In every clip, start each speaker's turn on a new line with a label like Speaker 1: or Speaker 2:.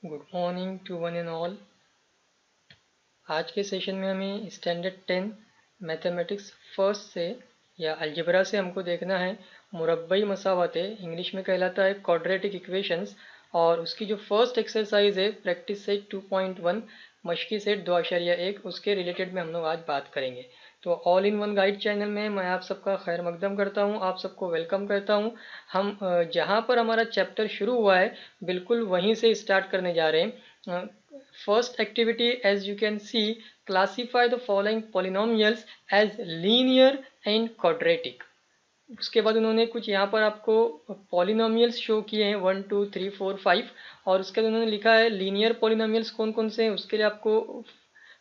Speaker 1: Good morning to one and all. आज के session में हमें स्टैंडर्ड 10 मैथमेटिक्स फर्स्ट से या अलजेब्रा से हमको देखना है मुरब्बई मसावतें, इंग्लिश में कहलाता है क्वाड्रेटिक इक्वेशंस। और उसकी जो फर्स्ट एक्सरसाइज है प्रैक्टिस सेट 2.1 मशकी सेट 2.1 उसके रिलेटेड में हम लोग आज बात करेंगे। तो all in one guide channel में मैं आप सबका खैर मकदम करता हूँ, आप सबको वेलकम करता हूँ। हम जहाँ पर हमारा चैप्टर शुरू हुआ है बिल्कुल वहीं से स्टार्ट करने जा रहे हैं। First activity, as you can see, classify the following polynomials as linear and quadratic. उसके बाद उन्होंने कुछ यहाँ पर आपको पॉलिनोमियल्स शो किए हैं 1 2 3 4 5 और उसके बाद उन्होंने लिखा है लीनियर पॉलिनोमियल्स कौन कौन से हैं उसके लिए आपको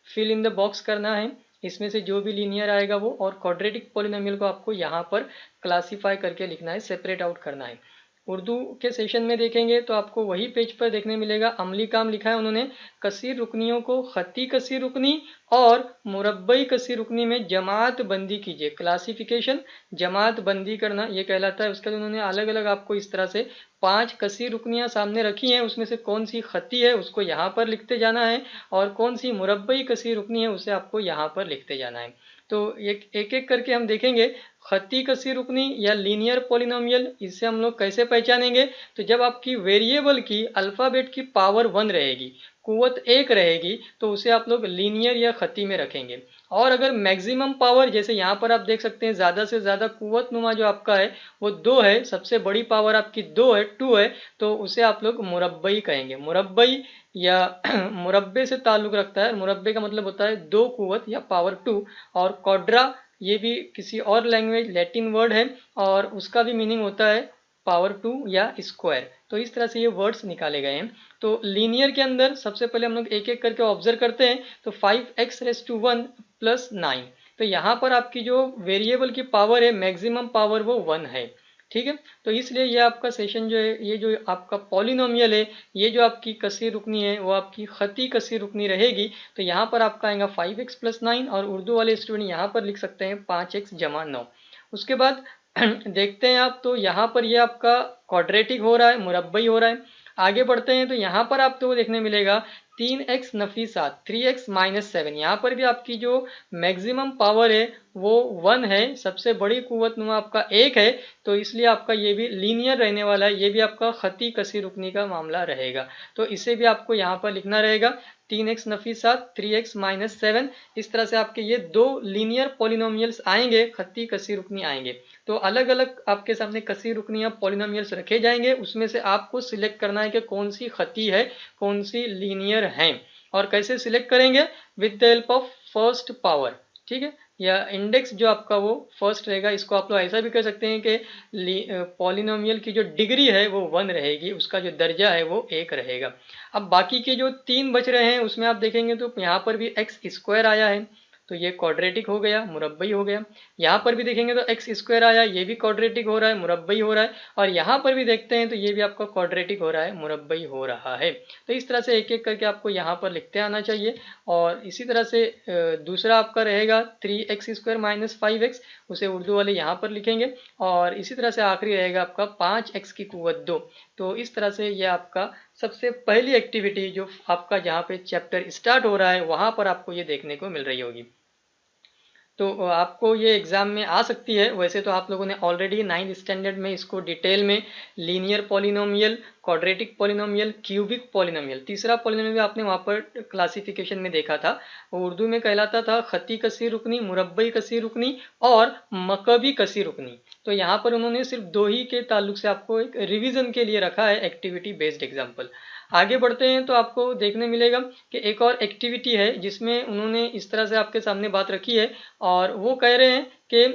Speaker 1: फिल इन द बॉक्स करना है। इसमें से जो भी लीनियर आएगा वो, और क्वाड्रेटिक पॉलिनोमियल को आपको यहाँ पर क्लासीफाई करके लिखना है, सेपरेट आउट करना है। उर्दू के सेशन में देखेंगे तो आपको वही पेज पर देखने मिलेगा अमली काम लिखा है उन्होंने, कसीर रुकनियों को खती कसीर रुकनी और मुरब्बई कसीर रुकनी में जमात बंदी कीजिए। क्लासिफिकेशन जमात बंदी करना ये कहलाता है। उसके बाद उन्होंने अलग अलग आपको इस तरह से 5 कसीर रुकनियाँ सामने रखी हैं, उसमें से कौन सी खती है उसको यहाँ पर लिखते जाना है और कौन सी मुरब्बई कसीर रुकनी है उसे आपको यहाँ पर लिखते जाना है। तो एक एक करके हम देखेंगे। खती कसी रुकनी या लीनियर पॉलिनोमियल, इससे हम लोग कैसे पहचानेंगे? तो जब आपकी वेरिएबल की अल्फ़ाबेट की पावर 1 रहेगी, कुव्वत 1 रहेगी, तो उसे आप लोग लीनियर या खती में रखेंगे। और अगर मैक्सिमम पावर, जैसे यहाँ पर आप देख सकते हैं ज़्यादा से ज़्यादा कुव्वत नुमा जो आपका है वो 2 है, सबसे बड़ी पावर आपकी 2 है, 2 है, तो उसे आप लोग मुरब्बई कहेंगे। मुरब्बई या मुरब्बे से ताल्लुक़ रखता है। मुरब्बे का मतलब होता है 2 कुव्वत या पावर 2। और क्वाड्रा ये भी किसी और लैंग्वेज लैटिन वर्ड है और उसका भी मीनिंग होता है पावर 2 या स्क्वायर। तो इस तरह से ये वर्ड्स निकाले गए हैं। तो लीनियर के अंदर सबसे पहले हम लोग एक एक करके ऑब्जर्व करते हैं। तो 5x⁻1 + 9, तो यहाँ पर आपकी जो वेरिएबल की पावर है मैक्सिमम पावर वो 1 है। ठीक है, तो इसलिए ये आपका सेशन जो है, ये जो आपका पॉलिनोमियल है, ये जो आपकी कसीर रुकनी है वो आपकी खती कसीर रुकनी रहेगी। तो यहाँ पर आपका आएगा 5x + 9 और उर्दू वाले स्टूडेंट यहाँ पर लिख सकते हैं 5x = 9। उसके बाद देखते हैं आप, तो यहाँ पर ये आपका क्वाड्रेटिक हो रहा है, मुरब्बई हो रहा है। आगे बढ़ते हैं तो यहाँ पर आपको देखने मिलेगा 3x नफी 7, 3x - 7। यहाँ पर भी आपकी जो मैक्सिमम पावर है वो 1 है, सबसे बड़ी कुव्वत नुमा आपका 1 है, तो इसलिए आपका ये भी लीनियर रहने वाला है। ये भी आपका खती कसी रुकनी का मामला रहेगा, तो इसे भी आपको यहाँ पर लिखना रहेगा 3x नफी 7, 3x - 7। इस तरह से आपके ये 2 लीनियर पॉलिनोमियल्स आएंगे, खती कसी रुकनी आएंगे। तो अलग अलग आपके सामने कसी रुकनी या पॉलिनोमियल्स रखे जाएंगे, उसमें से आपको सिलेक्ट करना है कि कौन सी खती है कौन सी लीनियर है। और कैसे सिलेक्ट करेंगे? With the help of first power. ठीक है, या इंडेक्स जो आपका वो फर्स्ट रहेगा। इसको आप लोग ऐसा भी कह सकते हैं कि पॉलिनोमियल की जो डिग्री है वो 1 रहेगी, उसका जो दर्जा है वो 1 रहेगा। अब बाकी के जो 3 बच रहे हैं उसमें आप देखेंगे तो यहाँ पर भी x² आया है, तो ये क्वाड्रेटिक हो गया, मुरब्बई हो गया। यहाँ पर भी देखेंगे तो x² आया, ये भी क्वाड्रेटिक हो रहा है, मुरब्बई हो रहा है। और यहाँ पर भी देखते हैं तो ये भी आपका क्वाड्रेटिक हो रहा है, मुरब्बई हो रहा है। तो इस तरह से एक एक करके आपको यहाँ पर लिखते आना चाहिए। और इसी तरह से दूसरा आपका रहेगा 3x² - 5x, उसे उर्दू वाले यहाँ पर लिखेंगे। और इसी तरह से आखिरी रहेगा आपका 5x की कुव्वत 2। तो इस तरह से ये आपका सबसे पहली एक्टिविटी जो आपका जहाँ पे चैप्टर स्टार्ट हो रहा है वहाँ पर आपको ये देखने को मिल रही होगी। तो आपको ये एग्जाम में आ सकती है। वैसे तो आप लोगों ने ऑलरेडी 9th स्टैंडर्ड में इसको डिटेल में linear polynomial, quadratic polynomial, cubic polynomial, तीसरा पॉलिनोमियल आपने वहाँ पर क्लासिफिकेशन में देखा था। वो उर्दू में कहलाता था खती कसी रुकनी, मुरब्बई कसी रुकनी और मकबी कसी रुकनी। तो यहाँ पर उन्होंने सिर्फ 2 ही के ताल्लुक से आपको एक रिविजन के लिए रखा है, एक्टिविटी बेस्ड एग्जाम्पल। आगे बढ़ते हैं तो आपको देखने मिलेगा कि एक और एक्टिविटी है जिसमें उन्होंने इस तरह से आपके सामने बात रखी है और वो कह रहे हैं कि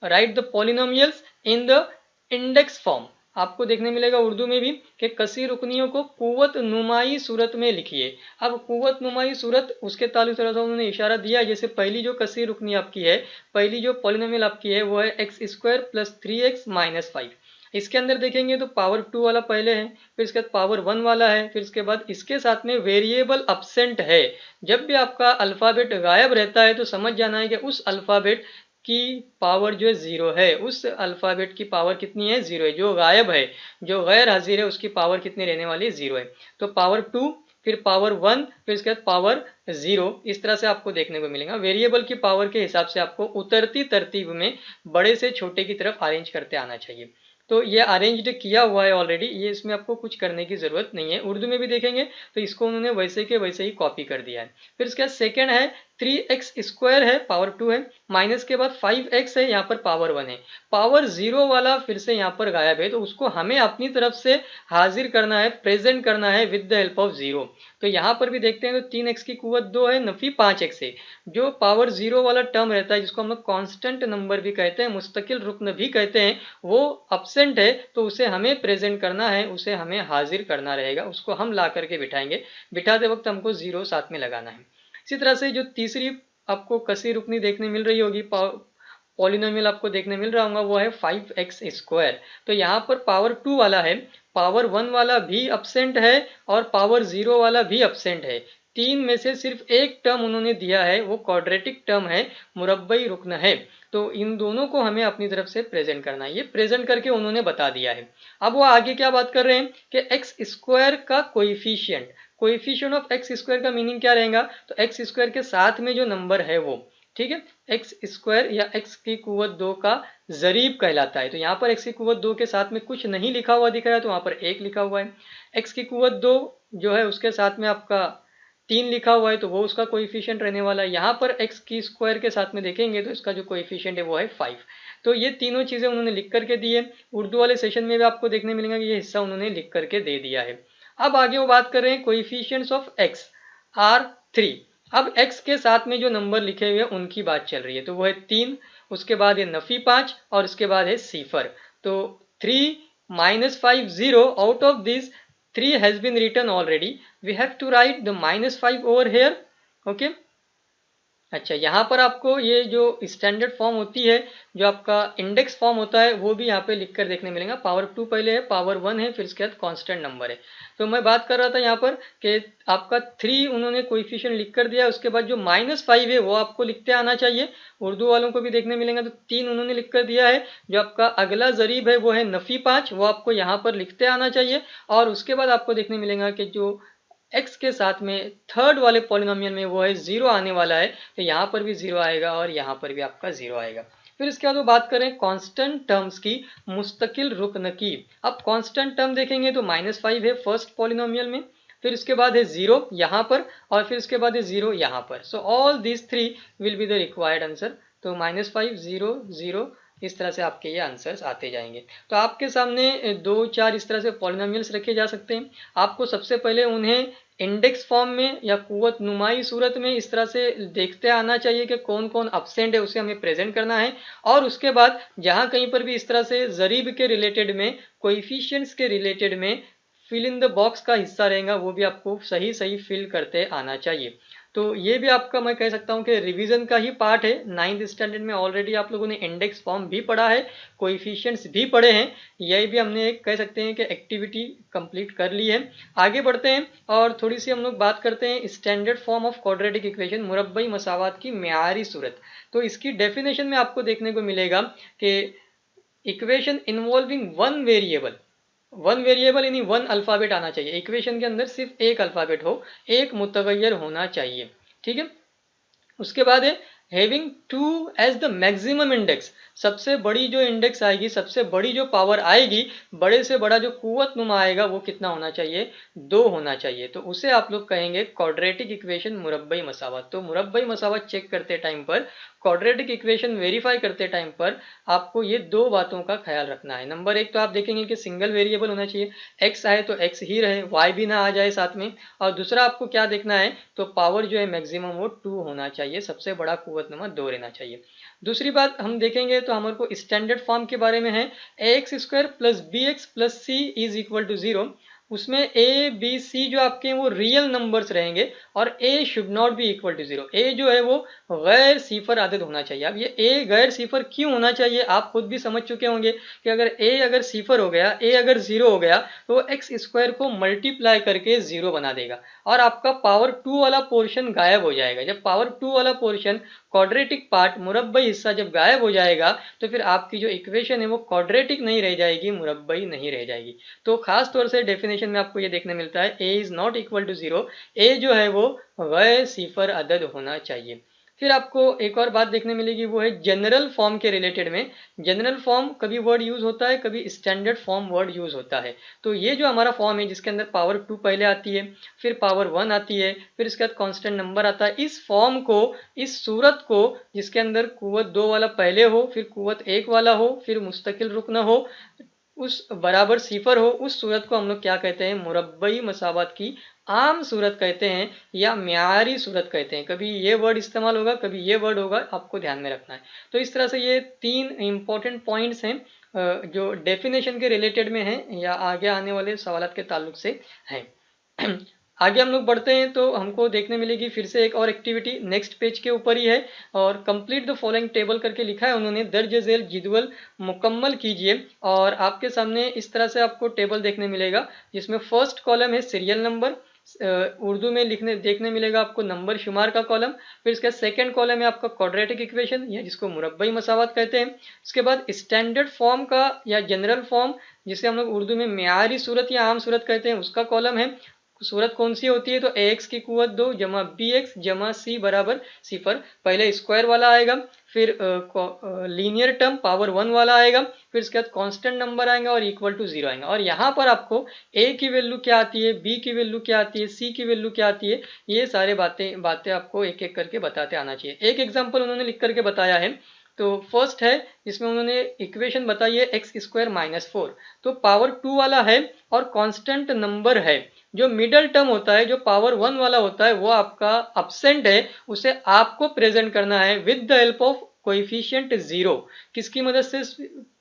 Speaker 1: right the polynomials in the index form. आपको देखने मिलेगा उर्दू में भी कि कसी रुकनियों को कुव्वत नुमाई सूरत में लिखिए। अब कुव्वत नुमाई सूरत उसके ताल्लुक से उन्होंने इशारा दिया, जैसे पहली जो कसी रुकनी आपकी है, पहली जो पॉलिनोमियल आपकी है वो है x² + 3x - 5। इसके अंदर देखेंगे तो पावर 2 वाला पहले है, फिर इसके बाद पावर 1 वाला है, फिर इसके बाद इसके साथ में वेरिएबल अब्सेंट है। जब भी आपका अल्फ़ाबेट गायब रहता है तो समझ जाना है कि उस अल्फ़ाबेट की पावर जो है 0 है, उस अल्फ़ाबेट की पावर कितनी है? 0 है। जो गायब है, जो गैर हाजिर है, उसकी पावर कितनी रहने वाली है? 0 है। तो पावर 2 फिर पावर 1, फिर इसके बाद पावर 0, इस तरह से आपको देखने को मिलेगा। वेरिएबल की पावर के हिसाब से आपको उतरती तरतीब में बड़े से छोटे की तरफ अरेंज करते आना चाहिए। तो ये अरेंज्ड किया हुआ है ऑलरेडी, ये इसमें आपको कुछ करने की जरूरत नहीं है। उर्दू में भी देखेंगे तो इसको उन्होंने वैसे के वैसे ही कॉपी कर दिया है। फिर इसके बाद सेकेंड है 3x² है, पावर 2 है, माइनस के बाद 5x है, यहाँ पर पावर 1 है। पावर 0 वाला फिर से यहाँ पर गायब है, तो उसको हमें अपनी तरफ से हाजिर करना है, प्रेजेंट करना है विद द हेल्प ऑफ 0। तो यहाँ पर भी देखते हैं तो 3x की कुवत 2 है, नफी 5x है। जो पावर 0 वाला टर्म रहता है, जिसको हम लोग कांस्टेंट नंबर भी कहते हैं, मुस्तकिल रुकन भी कहते हैं, वो अब्सेंट है, तो उसे हमें प्रेजेंट करना है, उसे हमें हाजिर करना रहेगा, उसको हम ला करके बिठाएंगे। बिठाते वक्त हमको 0 साथ में लगाना है। इसी तरह से जो तीसरी आपको कसी रुकनी देखने मिल रही होगी, पॉलिनोमियल आपको देखने मिल रहा होगा, वो है 5x²। तो यहाँ पर पावर 2 वाला है, पावर 1 वाला भी अब्सेंट है और पावर 0 वाला भी अब्सेंट है। तीन में से सिर्फ एक टर्म उन्होंने दिया है, वो क्वाड्रेटिक टर्म है, मुरब्बई रुकन है। तो इन दोनों को हमें अपनी तरफ से प्रेजेंट करना है, ये प्रेजेंट करके उन्होंने बता दिया है। अब वो आगे क्या बात कर रहे हैं कि x² का कोइफिशिएंट, कोइफिशिएंट ऑफ x² का मीनिंग क्या रहेगा, तो x² के साथ में जो नंबर है वो, ठीक है, x² या x की कुवत 2 का जरीब कहलाता है। तो यहाँ पर x की कुवत 2 के साथ में कुछ नहीं लिखा हुआ दिख रहा है, तो वहाँ पर 1 लिखा हुआ है। x की कुवत 2 जो है उसके साथ में आपका 3 लिखा हुआ है, तो वो उसका कोइफिशिएंट रहने वाला है। यहाँ पर x की स्क्वायर के साथ में देखेंगे तो इसका जो कोइफिशिएंट है वो है 5। तो ये तीनों चीजें उन्होंने लिख करके दी है। उर्दू वाले सेशन में भी आपको देखने मिलेगा कि ये हिस्सा उन्होंने लिख करके दे दिया है। अब आगे वो बात कर रहे हैं कोइफिशिएंट्स ऑफ x आर 3। अब x के साथ में जो नंबर लिखे हुए हैं उनकी बात चल रही है, तो वो है 3, उसके बाद है नफी 5 और उसके बाद है सिफर। तो 3 - 5 0, out of this 3 has been written already, we have to write the -5 over here, okay। अच्छा, यहाँ पर आपको ये जो स्टैंडर्ड फॉर्म होती है, जो आपका इंडेक्स फॉर्म होता है, वो भी यहाँ पे लिख कर देखने मिलेगा। पावर 2 पहले है, पावर 1 है, फिर इसके बाद कांस्टेंट नंबर है। तो मैं बात कर रहा था यहाँ पर कि आपका 3 उन्होंने कोइफिशिएंट लिख कर दिया, उसके बाद जो -5 है वो आपको लिखते आना चाहिए। उर्दू वालों को भी देखने मिलेगा, तो 3 उन्होंने लिख कर दिया है। जो आपका अगला जरीब है वो है नफी 5, वो आपको यहाँ पर लिखते आना चाहिए। और उसके बाद आपको देखने मिलेगा कि जो x के साथ में थर्ड वाले पॉलिनोमियल में वो है 0 आने वाला है, तो यहाँ पर भी 0 आएगा और यहाँ पर भी आपका 0 आएगा। फिर इसके बाद वो बात करें कांस्टेंट टर्म्स की, मुस्तकिल रुकन की। अब कांस्टेंट टर्म देखेंगे तो -5 है फर्स्ट पॉलिनोमियल में, फिर इसके बाद है 0 यहाँ पर, और फिर इसके बाद है 0 यहाँ पर। So all these 3 will be the required answer. तो -5 0 0, इस तरह से आपके ये आंसर्स आते जाएंगे। तो आपके सामने 2-4 इस तरह से पॉलिनोमियल्स रखे जा सकते हैं। आपको सबसे पहले उन्हें इंडेक्स फॉर्म में या कुव्वत नुमाई सूरत में इस तरह से देखते आना चाहिए कि कौन कौन अब्सेंट है, उसे हमें प्रेजेंट करना है। और उसके बाद जहां कहीं पर भी इस तरह से जरीब के रिलेटेड में, कोइफिशिएंट्स के रिलेटेड में फिल इन द बॉक्स का हिस्सा रहेगा, वो भी आपको सही सही फिल करते आना चाहिए। तो ये भी आपका मैं कह सकता हूँ कि रिवीजन का ही पार्ट है। 9th स्टैंडर्ड में ऑलरेडी आप लोगों ने इंडेक्स फॉर्म भी पढ़ा है, कोइफिशिएंट्स भी पढ़े हैं। यही भी हमने एक कह सकते हैं कि एक्टिविटी कंप्लीट कर ली है। आगे बढ़ते हैं और थोड़ी सी हम लोग बात करते हैं standard form of quadratic equation, मुरब्बई मसावात की म्यारी सूरत। तो इसकी डेफिनेशन में आपको देखने को मिलेगा कि इक्वेशन इन्वॉल्विंग वन वेरिएबल यानी 1 अल्फाबेट आना चाहिए। इक्वेशन के अंदर सिर्फ एक अल्फाबेट हो, एक मुतगय्यर होना चाहिए, ठीक है। उसके बाद है having 2 as the maximum index. सबसे बड़ी जो इंडेक्स आएगी, सबसे बड़ी जो पावर आएगी, बड़े से बड़ा जो कुव्वत नुमा आएगा, वो कितना होना चाहिए, 2 होना चाहिए। तो उसे आप लोग कहेंगे क्वाड्रेटिक इक्वेशन मुरब्बई मसावत। तो मुरब्बई मसावत चेक करते टाइम पर, क्वाड्रेटिक इक्वेशन वेरीफाई करते टाइम पर आपको ये 2 बातों का ख्याल रखना है। नंबर 1 तो आप देखेंगे कि सिंगल वेरिएबल होना चाहिए, x आए तो x ही रहे, y भी ना आ जाए साथ में। और दूसरा आपको क्या देखना है, तो पावर जो है मैक्सिमम वो 2 होना चाहिए, सबसे बड़ा कुव्वत नुमा 2 रहना चाहिए। दूसरी बात हम देखेंगे तो हमारे को स्टैंडर्ड फॉर्म के बारे में है, ax² + bx + c = 0। उसमें a b c जो आपके हैं वो रियल नंबर्स रहेंगे और a should not be equal to 0। a जो है वो गैर सिफर आदद होना चाहिए। अब ये a गैर सिफर क्यों होना चाहिए, आप खुद भी समझ चुके होंगे कि अगर a सिफर हो गया, a अगर 0 हो गया, तो x² को मल्टीप्लाई करके 0 बना देगा और आपका पावर 2 वाला पोर्शन गायब हो जाएगा। जब पावर 2 वाला पोर्शन क्वाड्रेटिक पार्ट, मुरब्बई हिस्सा जब गायब हो जाएगा तो फिर आपकी जो इक्वेशन है वो क्वाड्रेटिक नहीं रह जाएगी, मुरब्बई नहीं रह जाएगी। तो खास तौर से डेफिनेशन में आपको ये देखने मिलता है ए इज नॉट इक्वल टू 0, ए जो है वो गैर सिफर अदद होना चाहिए। फिर आपको एक और बात देखने मिलेगी, वो है जनरल फॉर्म के रिलेटेड में। जनरल फॉर्म कभी वर्ड यूज होता है, कभी स्टैंडर्ड फॉर्म वर्ड यूज होता है। तो ये जो हमारा फॉर्म है जिसके अंदर पावर 2 पहले आती है, फिर पावर 1 आती है, फिर इसके बाद कांस्टेंट नंबर आता है, इस फॉर्म को, इस सूरत को जिसके अंदर कुव्वत 2 वाला पहले हो, फिर कुव्वत 1 वाला हो, फिर मुस्तकिल रुकन हो, उस बराबर सिफर हो, उस सूरत को हम लोग क्या कहते हैं, मुरब्बई मसावत की आम सूरत कहते हैं या म्यारी सूरत कहते हैं। कभी ये वर्ड इस्तेमाल होगा, कभी ये वर्ड होगा, आपको ध्यान में रखना है। तो इस तरह से ये 3 इंपॉर्टेंट पॉइंट्स हैं जो डेफिनेशन के रिलेटेड में हैं या आगे आने वाले सवालात के ताल्लुक से हैं। आगे हम लोग बढ़ते हैं तो हमको देखने मिलेगी फिर से एक और एक्टिविटी, नेक्स्ट पेज के ऊपर ही है, और कंप्लीट द फॉलोइंग टेबल करके लिखा है उन्होंने, दर्ज झेल जिदवल मुकम्मल कीजिए। और आपके सामने इस तरह से आपको टेबल देखने मिलेगा जिसमें फर्स्ट कॉलम है सीरियल नंबर, उर्दू में लिखने देखने मिलेगा आपको नंबर शुमार का कॉलम। फिर इसका सेकंड कॉलम है आपका क्वाड्रेटिक इक्वेशन या जिसको मुरब्बई मसावत कहते हैं। उसके बाद स्टैंडर्ड फॉर्म का या जनरल फॉर्म जिसे हम लोग उर्दू में म्यारी सूरत या आम सूरत कहते हैं उसका कॉलम है। सूरत कौन सी होती है, तो ax की कुवत 2 जमा bx जमा c बराबर सिफर, पहले स्क्वायर वाला आएगा, फिर लीनियर टर्म पावर 1 वाला आएगा, फिर इसके बाद कांस्टेंट नंबर आएगा और इक्वल टू 0 आएगा। और यहाँ पर आपको a की वैल्यू क्या आती है, b की वैल्यू क्या आती है, c की वैल्यू क्या आती है, ये सारे बातें आपको एक एक करके बताते आना चाहिए। एक एग्जाम्पल उन्होंने लिख करके बताया है। तो फर्स्ट है जिसमें उन्होंने इक्वेशन बताई है एक्स स्क्वायर माइनस 4, तो पावर 2 वाला है और कांस्टेंट नंबर है। जो मिडल टर्म होता है, जो पावर 1 वाला होता है, वो आपका अब्सेंट है, उसे आपको प्रेजेंट करना है with the help of coefficient 0। किसकी मदद से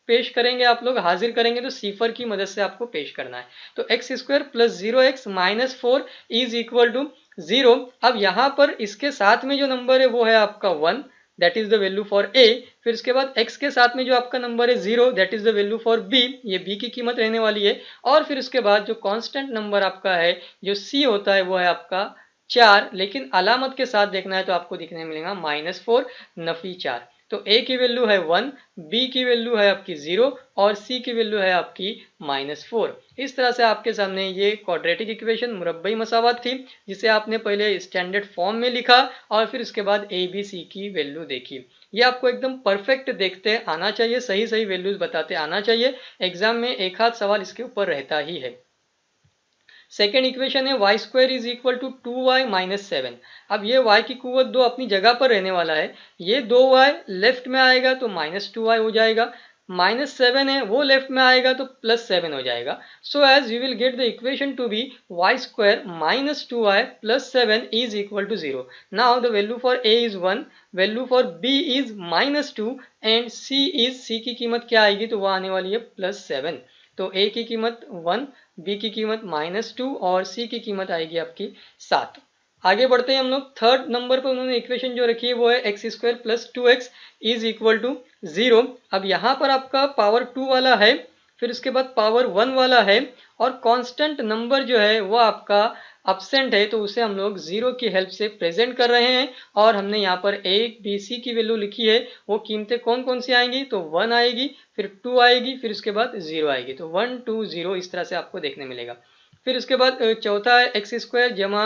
Speaker 1: पेश करेंगे आप लोग, हाजिर करेंगे तो सिफर की मदद से आपको पेश करना है। तो x square plus 0x minus 4 is equal to 0। अब यहाँ पर इसके साथ में जो नंबर है वो है आपका 1, that is the value for a। फिर इसके बाद x के साथ में जो आपका नंबर है 0, that is the value for b, ये b की कीमत रहने वाली है। और फिर उसके बाद जो कांस्टेंट नंबर आपका है जो c होता है वो है आपका 4, लेकिन अलामत के साथ देखना है तो आपको दिखने मिलेगा -4 नफी 4। तो a की वैल्यू है 1, b की वैल्यू है आपकी 0 और c की वैल्यू है आपकी -4। इस तरह से आपके सामने ये क्वाड्रेटिक इक्वेशन मुरब्बई मसावत थी जिसे आपने पहले स्टैंडर्ड फॉर्म में लिखा और फिर उसके बाद a b c की वैल्यू देखी। ये आपको एकदम परफेक्ट देखते आना चाहिए, सही सही वैल्यूज बताते आना चाहिए। एग्जाम में एक आध सवाल इसके ऊपर रहता ही है। सेकेंड इक्वेशन है y square is equal to 2y minus 7। अब ये y की कुवत 2 अपनी जगह पर रहने वाला है, ये 2y लेफ्ट में आएगा तो -2y हो जाएगा, -7 है वो लेफ्ट में आएगा तो +7 हो जाएगा। So as we will get the equation to be y square minus 2y plus 7 is equal to 0। Now the value for a is 1, value for b is -2 and c की कीमत क्या आएगी, तो वो आने वाली है +7। तो a की कीमत 1, b की कीमत -2 और c की कीमत आएगी आपकी 7। आगे बढ़ते हैं हम लोग। थर्ड नंबर पर उन्होंने इक्वेशन जो रखी है वो है x square plus 2x is equal to 0। अब यहाँ पर आपका पावर 2 वाला है, फिर उसके बाद पावर 1 वाला है और कांस्टेंट नंबर जो है वो आपका अब्सेंट है, तो उसे हम लोग 0 की हेल्प से प्रेजेंट कर रहे हैं। और हमने यहाँ पर a b c की वैल्यू लिखी है, वो कीमतें कौन कौन सी आएंगी, तो 1 आएगी, फिर 2 आएगी, फिर उसके बाद 0 आएगी। तो 1 2 0 इस तरह से आपको देखने मिलेगा। फिर उसके बाद चौथा है एक्स स्क्वायर जमा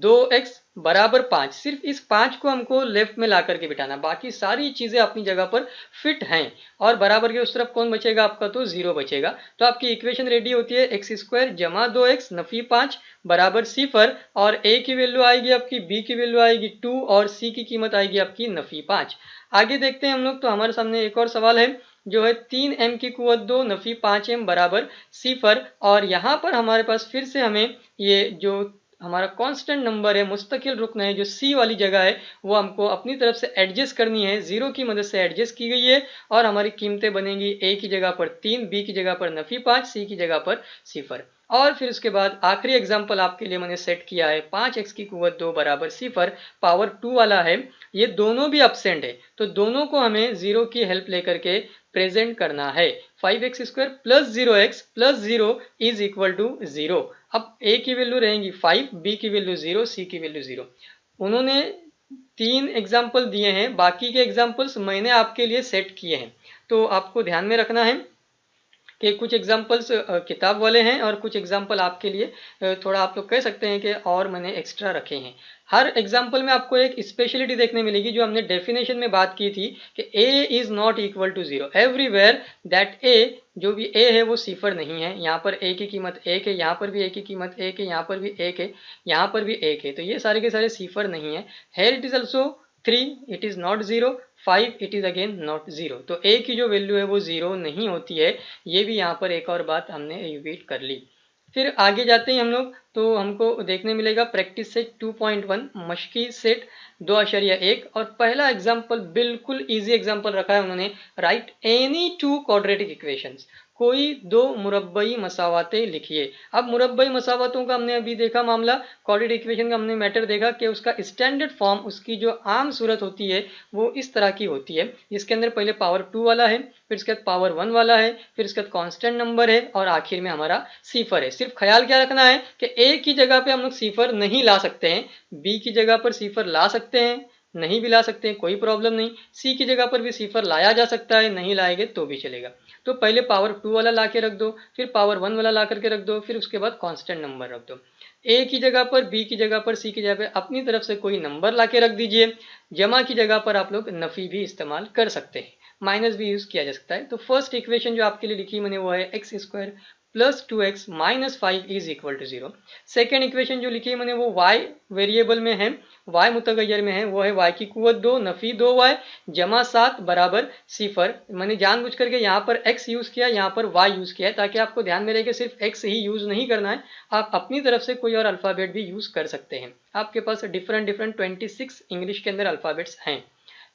Speaker 1: 2x बराबर 5। सिर्फ इस 5 को हमको लेफ्ट में ला करके बिठाना, बाकी सारी चीजें अपनी जगह पर फिट हैं। और बराबर के उस तरफ कौन बचेगा आपका, तो 0 बचेगा। तो आपकी इक्वेशन रेडी होती है एक्स स्क्वायर जमा 2x नफी 5 बराबर सिफर, और a की वैल्यू आएगी आपकी, b की वैल्यू आएगी 2 और c की कीमत आएगी आपकी नफी 5। आगे देखते हैं हम लोग। तो हमारे सामने एक और सवाल है जो है 3m की कुवत 2 नफी 5m बराबर सिफर। और यहाँ पर हमारे पास फिर से हमें ये जो हमारा कांस्टेंट नंबर है, मुस्तकिल रुकन है, जो c वाली जगह है वो हमको अपनी तरफ से एडजस्ट करनी है, 0 की मदद से एडजस्ट की गई है। और हमारी कीमतें बनेंगी a की जगह पर 3, b की जगह पर नफी 5, c की जगह पर सिफर। और फिर उसके बाद आखिरी एग्जाम्पल आपके लिए मैंने सेट किया है 5x की कुवत 2 बराबर सिफर, पावर 2 वाला है, ये दोनों भी अब्सेंट है, तो दोनों को हमें 0 की हेल्प लेकर के प्रेजेंट करना है। 5x square plus 0x plus 0 is equal to 0। अब a की वैल्यू रहेंगी 5, b की वैल्यू 0, c की वैल्यू 0। उन्होंने 3 एग्जाम्पल दिए हैं, बाकी के एग्जाम्पल्स मैंने आपके लिए सेट किए हैं। तो आपको ध्यान में रखना है कि कुछ एग्जाम्पल्स किताब वाले हैं और कुछ एग्जाम्पल आपके लिए थोड़ा आप लोग कह सकते हैं कि और मैंने एक्स्ट्रा रखे हैं। हर एग्जाम्पल में आपको एक स्पेशलिटी देखने मिलेगी, जो हमने डेफिनेशन में बात की थी कि a is not equal to 0 everywhere that a, जो भी a है वो सिफर नहीं है। यहाँ पर a की कीमत 1 है, यहाँ पर भी a की कीमत 1 है, यहाँ पर भी 1 है, यहाँ पर भी 1 है, तो ये सारे के सारे सिफर नहीं है। Here it is also 3 it is not 0, 5 it is again not 0। तो a की जो वैल्यू है वो 0 नहीं होती है। ये भी यहाँ पर एक और बात हमने रिपीट कर ली। फिर आगे जाते हैं हम लोग, तो हमको देखने मिलेगा प्रैक्टिस सेट 2.1 मशकी सेट 2.1। और पहला एग्जाम्पल बिल्कुल इजी एग्जाम्पल रखा है उन्होंने, राइट एनी 2 क्वाड्रेटिक इक्वेशंस, कोई 2 मुरब्बई मसावातें लिखिए। अब मुरब्बई मसावतों का हमने अभी देखा मामला, क्वाड्रेटिक इक्वेशन का हमने मैटर देखा कि उसका स्टैंडर्ड फॉर्म, उसकी जो आम सूरत होती है वो इस तरह की होती है, जिसके अंदर पहले पावर 2 वाला है, फिर उसके बाद पावर 1 वाला है, फिर उसके बाद कांस्टेंट नंबर है और आखिर में हमारा सिफर है। सिर्फ ख्याल क्या रखना है कि ए की जगह पे हम लोग सिफर नहीं ला सकते हैं, बी की जगह पर सिफर ला सकते हैं, नहीं भी ला सकते हैं कोई प्रॉब्लम नहीं, सी की जगह पर भी सिफर लाया जा सकता है, नहीं लाएंगे तो भी चलेगा। तो पहले पावर 2 वाला ला के रख दो, फिर पावर 1 वाला ला करके रख दो, फिर उसके बाद कांस्टेंट नंबर रख दो। ए की जगह पर, बी की जगह पर, सी की जगह पर अपनी तरफ से कोई नंबर ला के रख दीजिए। जमा की जगह पर आप लोग नफी भी इस्तेमाल कर सकते हैं, माइनस भी यूज किया जा सकता है। तो फर्स्ट इक्वेशन जो आपके लिए लिखी मैंने वो है x square plus 2x minus 5 is equal to 0। Second equation जो लिखी है मैंने वो y वेरिएबल में है, y मुतगैर में है, वो है y की कुवत 2 नफी 2y जमा 7 बराबर सिफर। मैंने जानबूझ करके यहाँ पर x यूज किया, यहाँ पर y यूज किया है, ताकि आपको ध्यान में रहे कि सिर्फ x ही यूज नहीं करना है, आप अपनी तरफ से कोई और अल्फाबेट भी यूज कर सकते हैं। आपके पास डिफरेंट 26 इंग्लिश के अंदर अल्फाबेट्स हैं।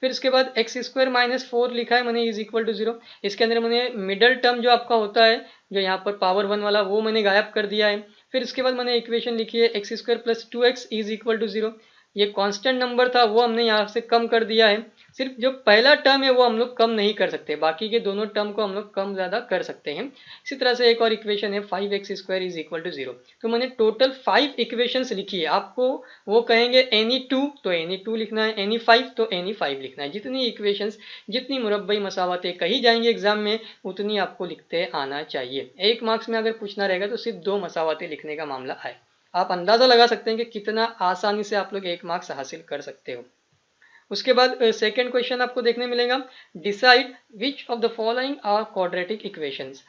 Speaker 1: फिर इसके बाद एक्स स्क्वायर माइनस 4 लिखा है मैंने इज इक्वल टू 0। इसके अंदर मैंने मिडल टर्म जो आपका होता है, जो यहाँ पर पावर 1 वाला, वो मैंने गायब कर दिया है। फिर इसके बाद मैंने इक्वेशन लिखी है x square plus 2x is equal to 0। ये कांस्टेंट नंबर था वो हमने यहाँ से कम कर दिया है, सिर्फ जो पहला टर्म है वो हम लोग कम नहीं कर सकते, बाकी के दोनों टर्म को हम लोग कम ज़्यादा कर सकते हैं। इसी तरह से एक और इक्वेशन है 5x square is equal to 0। तो मैंने टोटल 5 इक्वेशंस लिखी है। आपको वो कहेंगे एनी 2 तो एनी 2 लिखना है, एनी 5 तो एनी 5 लिखना है। जितनी इक्वेशंस, जितनी मुरब्बई मसावतें कही जाएंगी एग्जाम में, उतनी आपको लिखते आना चाहिए। 1 मार्क्स में अगर पूछना रहेगा तो सिर्फ 2 मसावतें लिखने का मामला है। आप अंदाजा लगा सकते हैं कि कितना आसानी से आप लोग 1 मार्क्स हासिल कर सकते हो। उसके बाद सेकंड क्वेश्चन आपको देखने मिलेगा, decide which of the following are quadratic equations.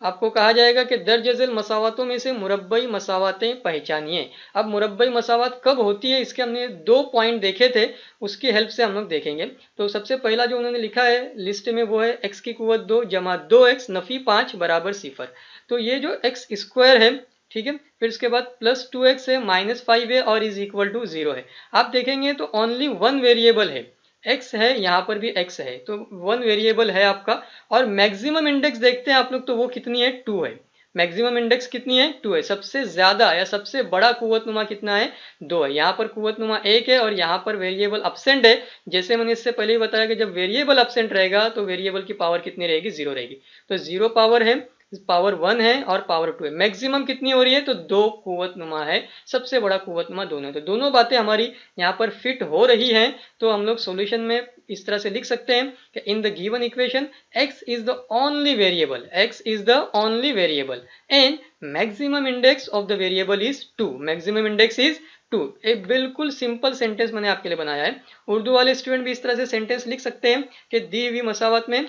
Speaker 1: आपको कहा जाएगा कि दर्ज झेल मसावतों में से मुरब्बई मसावतें पहचानिए। अब मुरब्बई मसावत कब होती है, इसके हमने 2 पॉइंट देखे थे, उसकी हेल्प से हम लोग देखेंगे। तो सबसे पहला जो उन्होंने लिखा है लिस्ट में वो है x की कुवत 2 जमा 2x नफी 5 बराबर सिफर। तो ये जो x स्क्वायर है, ठीक है, फिर इसके बाद प्लस 2x है, माइनस 5 है और इज इक्वल टू 0 है। आप देखेंगे तो ओनली 1 वेरिएबल है, x है, यहाँ पर भी x है, तो 1 वेरिएबल है आपका। और मैक्सिमम इंडेक्स देखते हैं आप लोग, तो वो कितनी है, 2 है। मैक्सिमम इंडेक्स कितनी है, 2 है। सबसे ज्यादा या सबसे बड़ा कुव्वतनुमा कितना है, 2 है। यहाँ पर कुव्वतनुमा 1 है और यहाँ पर वेरिएबल अपसेंट है। जैसे मैंने इससे पहले ही बताया कि जब वेरिएबल अपसेंट रहेगा तो वेरिएबल की पावर कितनी रहेगी, 0 रहेगी। तो 0 पावर है, पावर 1 है और पावर 2 है। मैक्सिमम कितनी हो रही है, तो 2 कुव्वतनुमा है, सबसे बड़ा कुव्वतनुमा दोनों है। तो दोनों बातें हमारी यहाँ पर फिट हो रही हैं। तो हम लोग सॉल्यूशन में इस तरह से लिख सकते हैं कि in the given equation x is the only variable, x is the only variable and maximum index of the variable is 2, maximum index is 2। एक बिल्कुल सिंपल सेंटेंस मैंने आपके लिए बनाया है। उर्दू वाले स्टूडेंट भी इस तरह से सेंटेंस लिख सकते हैं कि दी हुई मसावत में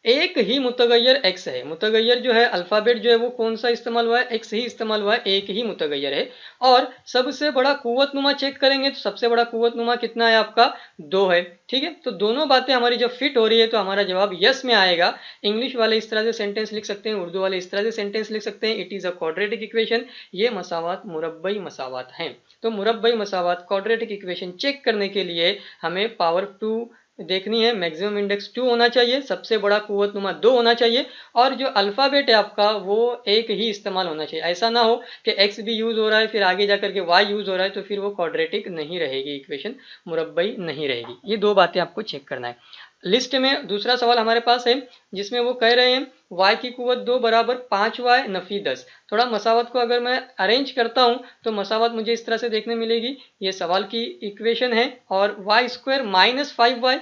Speaker 1: एक ही मुतगैर x है। मुतगैर जो है अल्फाबेट जो है वो कौन सा इस्तेमाल हुआ है, x ही इस्तेमाल हुआ है, एक ही मुतगैर है। और सबसे बड़ा कुव्वतनुमा चेक करेंगे तो सबसे बड़ा कुव्वतनुमा कितना है आपका, 2 है। ठीक है, तो दोनों बातें हमारी जब फिट हो रही है तो हमारा जवाब यस में आएगा। इंग्लिश वाले इस तरह से सेंटेंस लिख सकते हैं, उर्दू वाले इस तरह से सेंटेंस लिख सकते हैं, it is a quadratic equation. ये मसावत मुरब्बई मसावत हैं। तो मुरब्बई मसावत क्वाड्रेटिक इक्वेशन चेक करने के लिए हमें पावर 2 देखनी है, मैक्सिमम इंडेक्स 2 होना चाहिए, सबसे बड़ा कुव्वतनुमा 2 होना चाहिए और जो अल्फाबेट है आपका वो एक ही इस्तेमाल होना चाहिए। ऐसा ना हो कि x भी यूज हो रहा है फिर आगे जाकर के y यूज हो रहा है, तो फिर वो क्वाड्रेटिक नहीं रहेगी इक्वेशन, मुरब्बई नहीं रहेगी। ये 2 बातें आपको चेक करना है। लिस्ट में दूसरा सवाल हमारे पास है जिसमें वो कह रहे हैं y की कुवत 2 बराबर 5y नफी 10। थोड़ा मसावत को अगर मैं अरेंज करता हूं तो मसावत मुझे इस तरह से देखने मिलेगी। ये सवाल की इक्वेशन है और y square minus 5y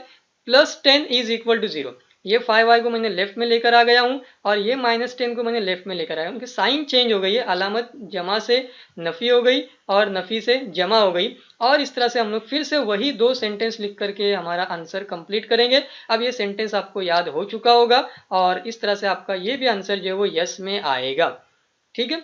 Speaker 1: plus 10 is equal to 0। ये 5y को मैंने लेफ्ट में लेकर आ गया हूं और ये माइनस 10 को मैंने लेफ्ट में लेकर आया हूं। उनकी साइन चेंज हो गई है, अलामत जमा से नफी हो गई और नफी से जमा हो गई। और इस तरह से हम लोग फिर से वही दो सेंटेंस लिख करके हमारा आंसर कंप्लीट करेंगे। अब ये सेंटेंस आपको याद हो चुका होगा और इस तरह से आपका ये भी आंसर जो है वो यस में आएगा। ठीक है,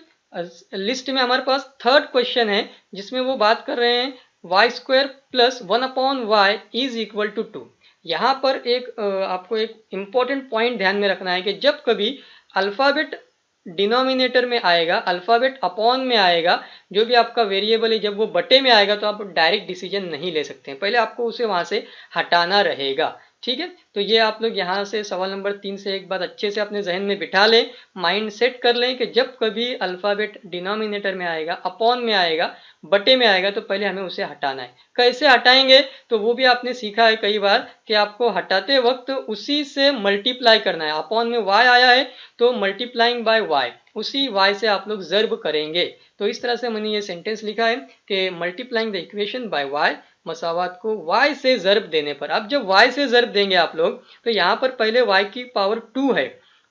Speaker 1: लिस्ट में हमारे पास थर्ड क्वेश्चन है जिसमें वो बात कर रहे हैं y square plus 1/y is equal to 2। यहाँ पर एक आपको एक इंपॉर्टेंट पॉइंट ध्यान में रखना है कि जब कभी अल्फाबेट डिनोमिनेटर में आएगा, अल्फाबेट अपॉन में आएगा, जो भी आपका वेरिएबल है जब वो बटे में आएगा तो आप डायरेक्ट डिसीजन नहीं ले सकते हैं, पहले आपको उसे वहां से हटाना रहेगा। ठीक है, तो ये आप लोग यहाँ से सवाल नंबर 3 से एक बात अच्छे से अपने जहन में बिठा लें, माइंड सेट कर लें कि जब कभी अल्फाबेट डिनोमिनेटर में आएगा, अपॉन में आएगा, बटे में आएगा तो पहले हमें उसे हटाना है। कैसे हटाएंगे तो वो भी आपने सीखा है कई बार कि आपको हटाते वक्त उसी से मल्टीप्लाई करना है। अपॉन में y आया है तो मल्टीप्लाइंग बाय y, उसी y से आप लोग ज़र्ब करेंगे। तो इस तरह से मैंने ये सेंटेंस लिखा है कि multiplying the equation by y, मसावात को y से ज़र्ब देने पर। अब जब y से ज़र्ब देंगे आप लोग तो यहाँ पर पहले y की पावर 2 है,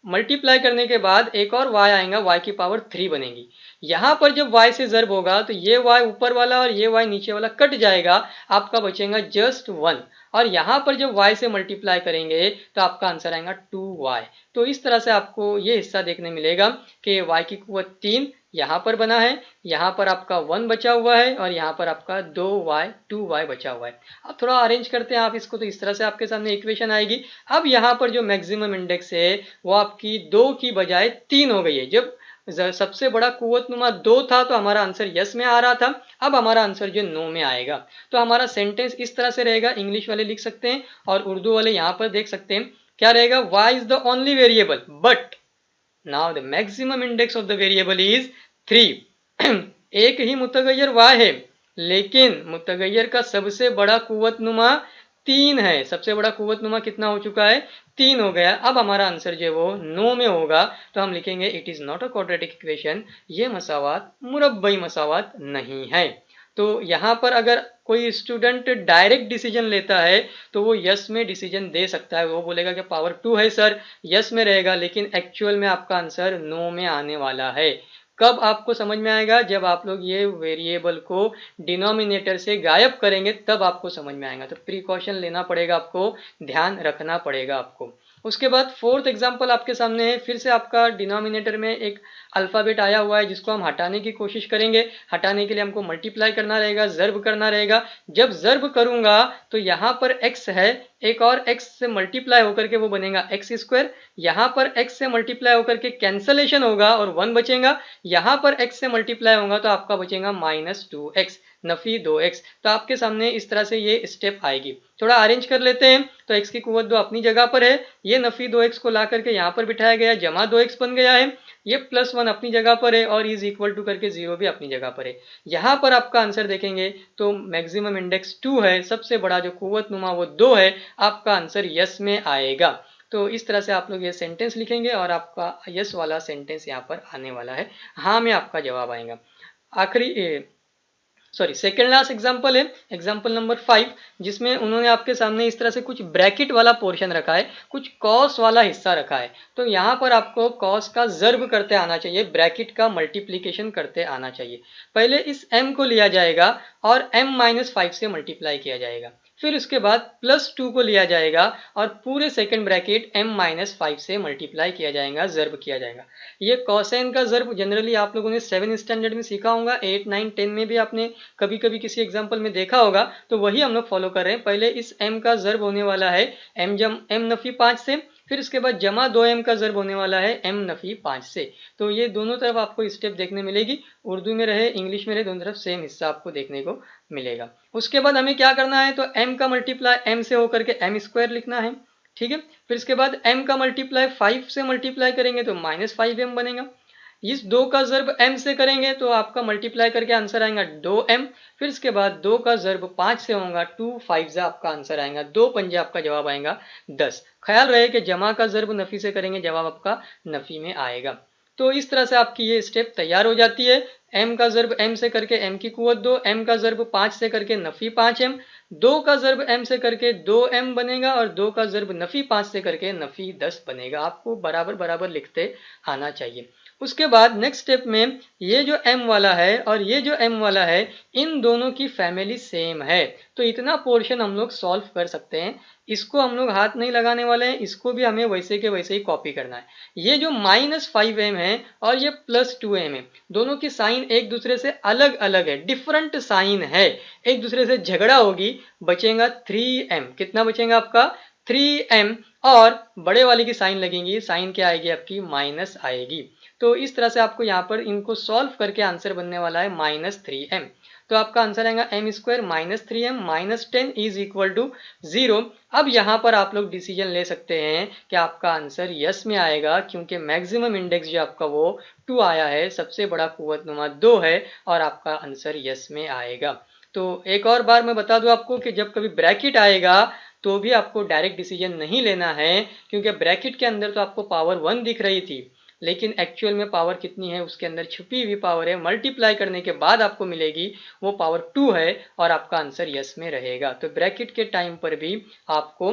Speaker 1: मल्टीप्लाई करने के बाद एक और y आएगा, y की पावर 3 बनेगी। यहाँ पर जब y से ज़र्ब होगा तो ये y ऊपर वाला और ये y नीचे वाला कट जाएगा, आपका बचेगा जस्ट 1। और यहाँ पर जब y से मल्टीप्लाई करेंगे तो आपका आंसर आएगा 2y। तो इस तरह से आपको ये हिस्सा देखने मिलेगा कि y की कुवत 3 यहाँ पर बना है, यहाँ पर आपका 1 बचा हुआ है और यहाँ पर आपका 2y बचा हुआ है। अब थोड़ा अरेंज करते हैं आप इसको तो इस तरह से आपके सामने इक्वेशन आएगी। अब यहाँ पर जो मैक्सिमम इंडेक्स है वो आपकी 2 की बजाय 3 हो गई है। जब सबसे बड़ा कुव्वतनुमा 2 था तो हमारा आंसर यस में आ रहा था, अब हमारा आंसर जो नो में आएगा। तो हमारा सेंटेंस इस तरह से रहेगा, इंग्लिश वाले लिख सकते हैं और उर्दू वाले यहाँ पर देख सकते हैं क्या रहेगा, y is the only variable but now the maximum index of the variable is 3। एक ही मुतगैयर y है लेकिन मुतगैयर का सबसे बड़ा कुव्वतनुमा 3 है। सबसे बड़ा कुव्वतनुमा कितना हो चुका है, 3 हो गया। अब हमारा आंसर जो है वो नो में होगा, तो हम लिखेंगे it is not a quadratic equation, ये मसावात मुरब्बई मसावात नहीं है। तो यहाँ पर अगर कोई स्टूडेंट डायरेक्ट डिसीजन लेता है तो वो यस में डिसीजन दे सकता है, वो बोलेगा कि पावर 2 है सर, यस में रहेगा, लेकिन एक्चुअल में आपका आंसर नो में आने वाला है। कब आपको समझ में आएगा, जब आप लोग ये वेरिएबल को डिनोमिनेटर से गायब करेंगे तब आपको समझ में आएगा। तो प्रिकॉशन लेना पड़ेगा, आपको ध्यान रखना पड़ेगा आपको। उसके बाद फोर्थ एग्जांपल आपके सामने है, फिर से आपका डिनोमिनेटर में एक अल्फाबेट आया हुआ है जिसको हम हटाने की कोशिश करेंगे। हटाने के लिए हमको मल्टीप्लाई करना रहेगा, ज़र्ब करना रहेगा। जब ज़र्ब करूंगा तो यहाँ पर x है, एक और x से मल्टीप्लाई होकर के वो बनेगा एक्स स्क्वायर, यहाँ पर x से मल्टीप्लाई होकर के कैंसलेशन होगा और 1 बचेगा, यहाँ पर x से मल्टीप्लाई होगा तो आपका बचेगा -2x, नफी 2x। तो आपके सामने इस तरह से ये स्टेप आएगी। थोड़ा अरेंज कर लेते हैं तो x की कुवत 2 अपनी जगह पर है, ये नफी 2x को ला करके यहाँ पर बिठाया गया, जमा 2x बन गया है, ये +1 अपनी जगह पर है और इज इक्वल टू करके 0 भी अपनी जगह पर है। यहाँ पर आपका आंसर देखेंगे तो मैक्सिमम इंडेक्स 2 है, सबसे बड़ा जो कुव्वतनुमा वो 2 है, आपका आंसर यस में आएगा। तो इस तरह से आप लोग ये सेंटेंस लिखेंगे और आपका यस वाला सेंटेंस यहाँ पर आने वाला है, हाँ में आपका जवाब आएगा। आखिरी सेकेंड लास्ट एग्जाम्पल है एग्जाम्पल नंबर 5, जिसमें उन्होंने आपके सामने इस तरह से कुछ ब्रैकेट वाला पोर्शन रखा है, कुछ कॉस वाला हिस्सा रखा है। तो यहाँ पर आपको कॉस का ज़र्ब करते आना चाहिए, ब्रैकेट का मल्टीप्लीकेशन करते आना चाहिए। पहले इस m को लिया जाएगा और m-5 से मल्टीप्लाई किया जाएगा, फिर उसके बाद +2 को लिया जाएगा और पूरे सेकंड ब्रैकेट m-5 से मल्टीप्लाई किया जाएगा, ज़र्ब किया जाएगा। ये कोसाइन का ज़र्ब जनरली आप लोगों ने 7 स्टैंडर्ड में सीखा होगा, 8, 9, 10 में भी आपने कभी कभी किसी एग्जाम्पल में देखा होगा, तो वही हम लोग फॉलो कर रहे हैं। पहले इस m का ज़र्ब होने वाला है m नफी 5 से, फिर उसके बाद जमा 2m का ज़र्ब होने वाला है m नफी 5 से। तो ये दोनों तरफ आपको स्टेप देखने मिलेगी, उर्दू में रहे इंग्लिश में रहे, दोनों तरफ सेम हिस्सा आपको देखने को मिलेगा। उसके बाद हमें क्या करना है, तो m का मल्टीप्लाई m से होकर के m स्क्वायर लिखना है, ठीक है। फिर इसके बाद m का मल्टीप्लाई 5 से मल्टीप्लाई करेंगे तो -5m बनेगा। इस 2 का ज़र्ब m से करेंगे तो आपका मल्टीप्लाई करके आंसर आएगा 2m। फिर इसके बाद 2 का ज़र्ब 5 से होगा, 2 5 आपका आंसर आएगा, 2 पंजे आपका जवाब आएगा 10। ख्याल रहे कि जमा का ज़र्ब नफ़ी से करेंगे, जवाब आपका नफ़ी में आएगा। तो इस तरह से आपकी ये स्टेप तैयार हो जाती है। m का ज़र्ब m से करके m की कुव्वत 2, m का ज़र्ब 5 से करके नफ़ी 5m, 2 का ज़र्ब m से करके 2m बनेगा और 2 का ज़र्ब नफ़ी 5 से करके नफ़ी 10 बनेगा। आपको बराबर बराबर लिखते आना चाहिए। उसके बाद नेक्स्ट स्टेप में ये जो m वाला है और ये जो m वाला है, इन दोनों की फैमिली सेम है, तो इतना पोर्शन हम लोग सॉल्व कर सकते हैं। इसको हम लोग हाथ नहीं लगाने वाले हैं, इसको भी हमें वैसे के वैसे ही कॉपी करना है। ये जो -5m है और ये +2m है, दोनों की साइन एक दूसरे से अलग अलग है, डिफरेंट साइन है, एक दूसरे से झगड़ा होगी, बचेगा 3m। कितना बचेगा आपका 3m, और बड़े वाले की साइन लगेंगी, साइन क्या आएगी आपकी माइनस आएगी। तो इस तरह से आपको यहाँ पर इनको सॉल्व करके आंसर बनने वाला है -3m। तो आपका आंसर आएगा m square -3m -10 is equal to 0। अब यहाँ पर आप लोग डिसीजन ले सकते हैं कि आपका आंसर यस में आएगा, क्योंकि मैक्सिमम इंडेक्स जो आपका वो 2 आया है, सबसे बड़ा कुव्वतनुमा 2 है, और आपका आंसर यस में आएगा। तो एक और बार मैं बता दूं आपको कि जब कभी ब्रैकेट आएगा तो भी आपको डायरेक्ट डिसीजन नहीं लेना है, क्योंकि ब्रैकेट के अंदर तो आपको पावर 1 दिख रही थी, लेकिन एक्चुअल में पावर कितनी है, उसके अंदर छुपी हुई पावर है, मल्टीप्लाई करने के बाद आपको मिलेगी, वो पावर 2 है, और आपका आंसर यस में रहेगा। तो ब्रैकेट के टाइम पर भी आपको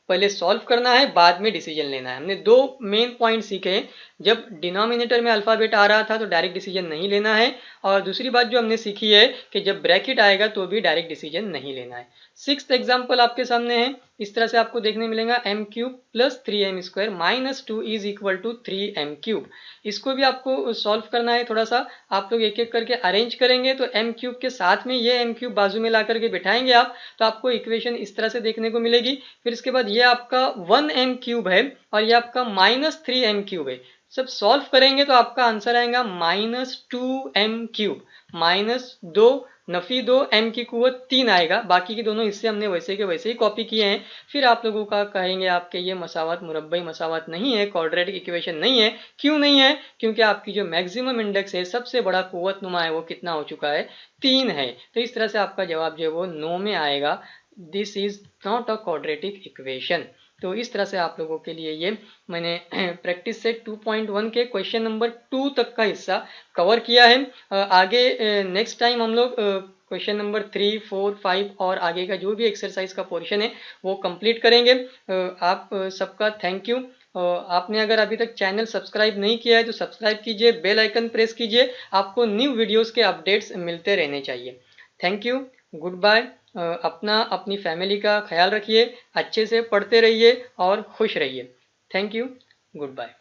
Speaker 1: पहले सॉल्व करना है, बाद में डिसीजन लेना है। हमने 2 मेन पॉइंट सीखे। जब डिनोमिनेटर में अल्फाबेट आ रहा था तो डायरेक्ट डिसीजन नहीं लेना है, और दूसरी बात जो हमने सीखी है कि जब ब्रैकेट आएगा तो भी डायरेक्ट डिसीजन नहीं लेना है। 6th एग्जाम्पल आपके सामने है, इस तरह से आपको देखने मिलेगा m³ + 3m² -2 is equal to 3m³। इसको भी आपको सॉल्व करना है। थोड़ा सा आप लोग एक एक करके अरेंज करेंगे तो m³ के साथ में ये m³ बाजू में ला करके बिठाएंगे आप, तो आपको इक्वेशन इस तरह से देखने को मिलेगी। फिर इसके बाद ये आपका 1m³ है और ये आपका -3m³ है। सब सॉल्व करेंगे तो आपका आंसर आएगा -2m³, -2 नफी 2 m की कुव्वत 3 आएगा। बाकी के दोनों इससे हमने वैसे के वैसे ही कॉपी किए हैं। फिर आप लोगों का कहेंगे आपके ये मसावत मुरब्बई मसावत नहीं है, क्वाड्रेटिक इक्वेशन नहीं है। क्यों नहीं है? क्योंकि आपकी जो मैक्सिमम इंडेक्स है, सबसे बड़ा कुव्वत नुमा है, वो कितना हो चुका है 3 है। तो इस तरह से आपका जवाब जो है वो 9 में आएगा। This is not a quadratic equation. तो इस तरह से आप लोगों के लिए ये मैंने प्रैक्टिस सेट 2.1 के क्वेश्चन नंबर 2 तक का हिस्सा कवर किया है। आगे नेक्स्ट टाइम हम लोग क्वेश्चन नंबर 3, 4, 5 और आगे का जो भी एक्सरसाइज का पोर्शन है वो कंप्लीट करेंगे। आप सबका थैंक यू। आपने अगर अभी तक चैनल सब्सक्राइब नहीं किया है तो सब्सक्राइब कीजिए, बेल आइकन प्रेस कीजिए, आपको न्यू वीडियोस के अपडेट्स मिलते रहने चाहिए। Thank you, good bye. अपना अपनी फैमिली का ख्याल रखिए, अच्छे से पढ़ते रहिए और खुश रहिए। Thank you, good bye.